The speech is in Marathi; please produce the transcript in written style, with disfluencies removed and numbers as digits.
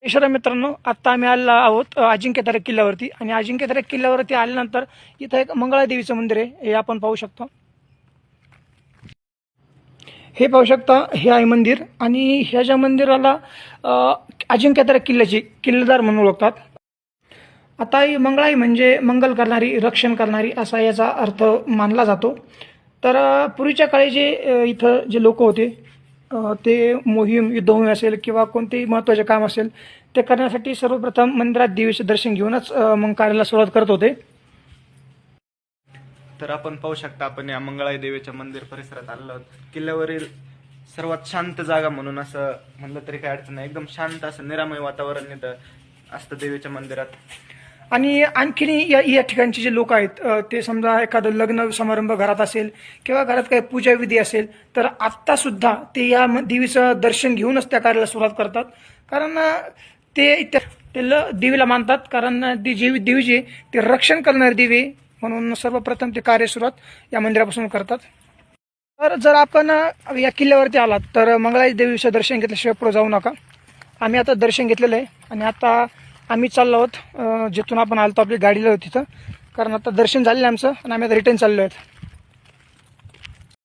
नमस्कार मित्रांनो, आता आम्ही आलो आहोत अजिंक्यतारा किल्ल्यावरती. आणि अजिंक्यतारा किल्ल्यावरती आल्यानंतर इथं एक मंगळादेवीचं मंदिर आहे, हे आपण पाहू शकतो. हे पाहू शकता, हे आहे मंदिर. आणि ह्या ज्या मंदिराला अजिंक्यतारा किल्ल्याची किल्लेदार म्हणून ओळखतात. आता ही मंगळाई म्हणजे मंगल करणारी, रक्षण करणारी असा याचा अर्थ मानला जातो. तर पूर्वीच्या काळी जे इथं जे लोक होते, ते मोहीम, युद्धभूमी असेल किंवा कोणतेही महत्त्वाचे काम असेल ते करण्यासाठी सर्वप्रथम मंदिरात देवीचे दर्शन घेऊनच मग कार्याला सुरुवात करत होते. तर आपण पाहू शकता, आपण या मंगळाई देवीच्या मंदिर परिसरात आलो आहोत. किल्ल्यावरील सर्वात शांत जागा म्हणून असं म्हणलं तरी काही अडचण नाही. एकदम शांत असं निरामय वातावरण इथं असतं देवीच्या मंदिरात. आणि आणखीन या ठिकाणचे जे लोक आहेत, ते समजा एखादं लग्न समारंभ घरात असेल किंवा घरात काही पूजाविधी असेल तर आत्तासुद्धा ते या देवीचं दर्शन घेऊनच त्या कार्याला सुरुवात करतात. कारण ते देवीला मानतात, कारण देवीचे ते रक्षण करणारी देवी म्हणून सर्वप्रथम ते कार्य सुरुवात या मंदिरापासून करतात. तर जर आपण या किल्ल्यावरती आलात तर मंगळाई देवीचं दर्शन घेतल्याशिवाय पुढे जाऊ नका. आम्ही आता दर्शन घेतलेलं आहे आणि आता आम्ही चाललो आहोत जिथून आपण आलतो आपली गाडीला होती तिथं. कारण आता दर्शन झालेलं आहे आमचं आणि आम्ही आता रिटर्न चाललो आहेत.